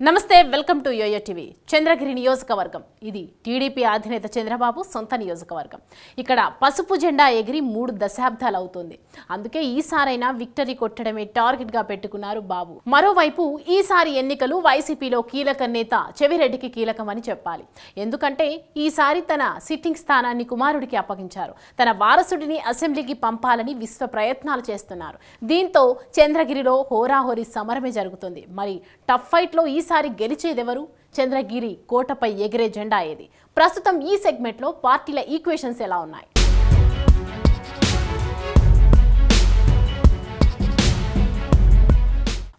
నమస్తే welcome to yoyo TV. Chandragiri నియోజకవర్గం ఇది టీడీపీ అధినేత చంద్రబాబు సొంత నియోజకవర్గం. ఇక్కడ పసుపు జెండా ఎగిరి 3 దశాబ్దాలు అవుతుంది. అందుకే ఈసారైనా విక్టరీ కొట్టడమే టార్గెట్ గా పెట్టుకున్నారు బాబు. మరోవైపు ఈసారి ఎన్నికలు వైసీపీలో కీలక నేత చెవిరెడ్డికి కీలకమని చెప్పాలి. ఎందుకంటే ఈసారి తన సిట్టింగ్ స్థానాన్ని కుమారుడికి అప్పగించారు. తన వారసుడిని అసెంబ్లీకి పంపాలని విశ్వ ప్రయత్నాలు చేస్తున్నారు. దీంతో చంద్రగిరిలో హోరాహోరీ సమరమే జరుగుతుంది. మరి టఫ్ ఫైట్ లో ఈసారి గెలిచేదెవరు? చంద్రగిరి కోటపై ఎగిరే జెండా ఏది? ప్రస్తుతం ఈ సెగ్మెంట్ లో పార్టీల ఈక్వేషన్స్ ఎలా ఉన్నాయి?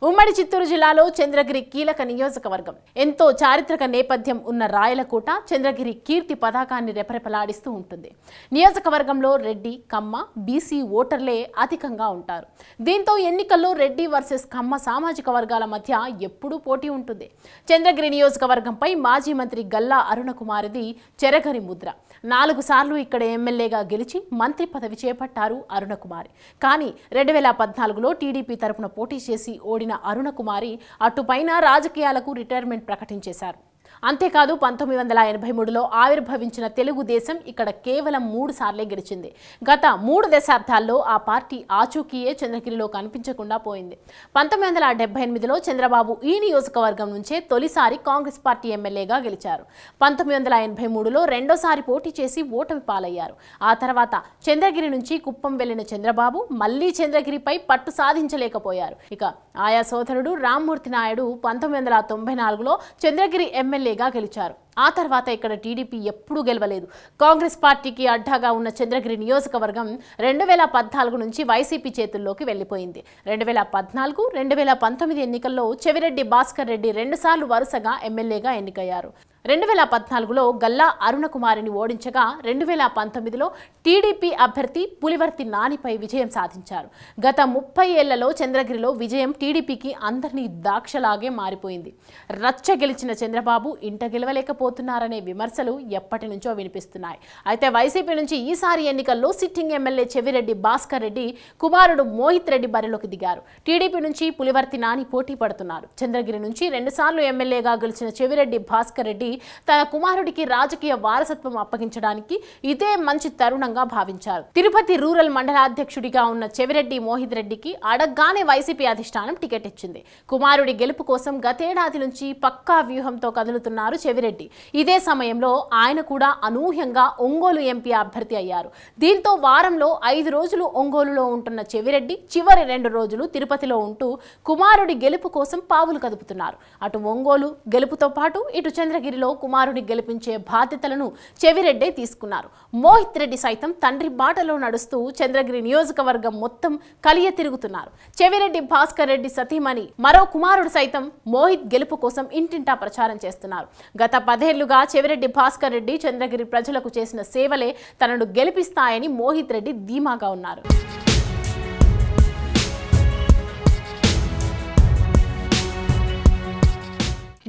ఉమ్మడి చిత్తూరు జిల్లాలో చంద్రగిరి కీలక నియోజకవర్గం. ఎంతో చారిత్రక నేపథ్యం ఉన్న రాయలకోట చంద్రగిరి కీర్తి పతాకాన్ని రెపరెపలాడిస్తూ ఉంటుంది. నియోజకవర్గంలో రెడ్డి, కమ్మ, బీసీ ఓటర్లే అధికంగా ఉంటారు. దీంతో ఎన్నికల్లో రెడ్డి వర్సెస్ కమ్మ సామాజిక వర్గాల మధ్య ఎప్పుడూ పోటీ ఉంటుంది. చంద్రగిరి నియోజకవర్గంపై మాజీ మంత్రి గల్లా అరుణకుమార్ది చెరగని ముద్ర. 4 సార్లు ఇక్కడ ఎమ్మెల్యేగా గెలిచి మంత్రి పదవి చేపట్టారు అరుణకుమారి. కానీ 2014లో టీడీపీ తరపున పోటీ చేసి ఓడిన అరుణకుమారి అటుపైన రాజకీయాలకు రిటైర్మెంట్ ప్రకటించేశారు. అంతేకాదు 1983లో ఆవిర్భవించిన తెలుగుదేశం ఇక్కడ కేవలం 3 సార్లే గెలిచింది. గత 3 దశాబ్దాల్లో ఆ పార్టీ ఆచూకీయే చంద్రగిరిలో కనిపించకుండా పోయింది. 1978లో చంద్రబాబు ఈ నియోజకవర్గం నుంచే తొలిసారి కాంగ్రెస్ పార్టీ ఎమ్మెల్యేగా గెలిచారు. 1983లో రెండోసారి పోటీ చేసి ఓటమి పాలయ్యారు. ఆ తర్వాత చంద్రగిరి నుంచి కుప్పం వెళ్లిన చంద్రబాబు మళ్లీ చంద్రగిరిపై పట్టు సాధించలేకపోయారు. ఇక ఆయా సోదరుడు రామ్మూర్తి నాయుడు 1994లో చంద్రగిరి ఎమ్మెల్యేగా గెలిచారు. ఆ తర్వాత ఇక్కడ టీడీపీ ఎప్పుడూ గెలవలేదు. కాంగ్రెస్ పార్టీకి అడ్డాగా ఉన్న చంద్రగిరి నియోజకవర్గం 2014 నుంచి వైసీపీ చేతుల్లోకి వెళ్లిపోయింది. 2014, 2019 ఎన్నికల్లో చెవిరెడ్డి భాస్కర్ రెడ్డి 2 సార్లు వరుసగా ఎమ్మెల్యేగా ఎన్నికయ్యారు. 2014లో గల్లా అరుణకుమారిని ఓడించగా 2019లో టీడీపీ అభ్యర్థి పులివర్తి నానిపై విజయం సాధించారు. గత 30 ఏళ్లలో చంద్రగిరిలో విజయం టీడీపీకి అందరినీ దాక్షలాగే మారిపోయింది. రచ్చ గెలిచిన చంద్రబాబు ఇంట గెలవలేకపోతున్నారనే విమర్శలు ఎప్పటి నుంచో వినిపిస్తున్నాయి. అయితే వైసీపీ నుంచి ఈసారి ఎన్నికల్లో సిట్టింగ్ ఎమ్మెల్యే చెవిరెడ్డి భాస్కర్ రెడ్డి కుమారుడు మోహిత్ రెడ్డి బరిలోకి దిగారు. టీడీపీ నుంచి పులివర్తి నాని పోటీ పడుతున్నారు. చంద్రగిరి నుంచి 2 సార్లు ఎమ్మెల్యేగా గెలిచిన చెవిరెడ్డి భాస్కర్ రెడ్డి తన కుమారుడికి రాజకీయ వారసత్వం అప్పగించడానికి ఇదే మంచి తరుణంగా భావించారు. తిరుపతి రూరల్ మండలాధ్యక్షుడిగా ఉన్న చెవిరెడ్డి మోహిత్ రెడ్డికి అడగ్గానే వైసీపీ అధిష్టానం టికెట్ ఇచ్చింది. కుమారుడి గెలుపు కోసం గతేడాది నుంచి పక్కా వ్యూహంతో కదులుతున్నారు చెవిరెడ్డి. ఇదే సమయంలో ఆయన కూడా అనూహ్యంగా ఒంగోలు ఎంపీ అభ్యర్థి అయ్యారు. దీంతో వారంలో 5 రోజులు ఒంగోలులో ఉంటున్న చెవిరెడ్డి చివరి 2 రోజులు తిరుపతిలో ఉంటూ కుమారుడి గెలుపు కోసం పావులు కదుపుతున్నారు. అటు ఒంగోలు గెలుపుతో పాటు ఇటు చంద్రగిరిలో కుమారుని గెలిపించే బాధ్యతలను చెవిరెడ్డి తీసుకున్నారు. మోహిత్ రెడ్డి సైతం తండ్రి బాటలో నడుస్తూ చంద్రగిరి నియోజకవర్గం మొత్తం కలియ తిరుగుతున్నారు. చెవిరెడ్డి భాస్కర్ రెడ్డి సతీమణి మరో కుమారుడు సైతం మోహిత్ గెలుపు కోసం ఇంటింటా ప్రచారం చేస్తున్నారు. గత 10 ఏళ్లుగా చెవిరెడ్డి భాస్కర్ రెడ్డి చంద్రగిరి ప్రజలకు చేసిన సేవలే తనను గెలిపిస్తాయని మోహిత్ రెడ్డి ధీమాగా ఉన్నారు.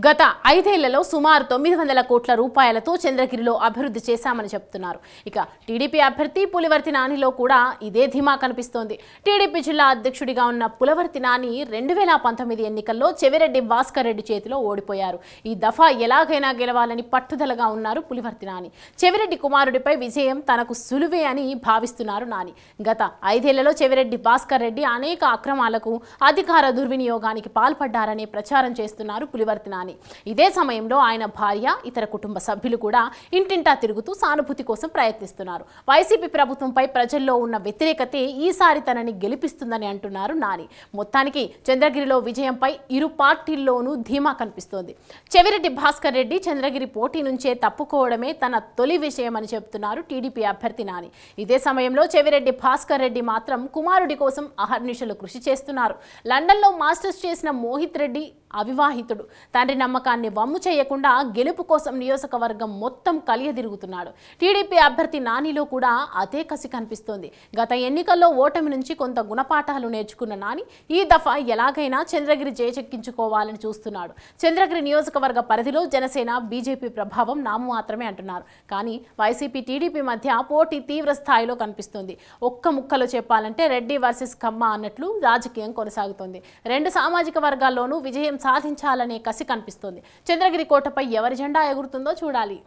గత 5 ఏళ్లలో సుమారు 900 కోట్ల రూపాయలతో చంద్రగిరిలో అభివృద్ధి చేశామని చెప్తున్నారు. ఇక టీడీపీ అభ్యర్థి పులివర్తి నానిలో కూడా ఇదే ధీమా కనిపిస్తోంది. టీడీపీ జిల్లా అధ్యక్షుడిగా ఉన్న పులివర్తి నాని 2019 ఎన్నికల్లో చెవిరెడ్డి భాస్కర్ రెడ్డి చేతిలో ఓడిపోయారు. ఈ దఫా ఎలాగైనా గెలవాలని పట్టుదలగా ఉన్నారు పులివర్తి నాని. చెవిరెడ్డి కుమారుడిపై విజయం తనకు సులువే అని భావిస్తున్నారు నాని. గత 5 ఏళ్లలో చెవిరెడ్డి భాస్కర్ రెడ్డి అనేక అక్రమాలకు, అధికార దుర్వినియోగానికి పాల్పడ్డారనే ప్రచారం చేస్తున్నారు పులివర్తి నాని. ఇదే సమయంలో ఆయన భార్య, ఇతర కుటుంబ సభ్యులు కూడా ఇంటింటా తిరుగుతూ సానుభూతి కోసం ప్రయత్నిస్తున్నారు. వైసీపీ ప్రభుత్వంపై ప్రజల్లో ఉన్న వ్యతిరేకతే ఈసారి తనని గెలిపిస్తుందని అంటున్నారు నాని. మొత్తానికి చంద్రగిరిలో విజయంపై ఇరు పార్టీల్లోనూ ధీమా కనిపిస్తోంది. చెవిరెడ్డి భాస్కర్ రెడ్డి చంద్రగిరి పోటీ నుంచే తప్పుకోవడమే తన తొలి విషయమని చెబుతున్నారు టీడీపీ అభ్యర్థి నాని. ఇదే సమయంలో చెవిరెడ్డి భాస్కర్ రెడ్డి మాత్రం కుమారుడి కోసం అహర్నిశలు కృషి చేస్తున్నారు. లండన్లో మాస్టర్స్ చేసిన మోహిత్ రెడ్డి అవివాహితుడు. తండ్రి నమ్మకాన్ని వమ్ము చేయకుండా గెలుపు కోసం నియోజకవర్గం మొత్తం కలియదిరుగుతున్నాడు. టీడీపీ అభ్యర్థి నానిలో కూడా అదే కసి కనిపిస్తోంది. గత ఎన్నికల్లో ఓటమి నుంచి కొంత గుణపాఠాలు నేర్చుకున్న నాని ఈ దఫా ఎలాగైనా చంద్రగిరి జయచెక్కించుకోవాలని చూస్తున్నాడు. చంద్రగిరి నియోజకవర్గ పరిధిలో జనసేన, బీజేపీ ప్రభావం నామమాత్రమే అంటున్నారు. కానీ వైసీపీ, టీడీపీ మధ్య పోటీ తీవ్ర స్థాయిలో కనిపిస్తుంది. ఒక్క ముక్కలో చెప్పాలంటే రెడ్డి వర్సెస్ కమ్మ అన్నట్లు రాజకీయం కొనసాగుతోంది. 2 సామాజిక వర్గాల్లోనూ విజయం సాధించాలనే కసి కనిపిస్తుంది. అనిపిస్తోంది. చంద్రగిరి కోటపై ఎవరి జెండా ఎగురుతుందో చూడాలి.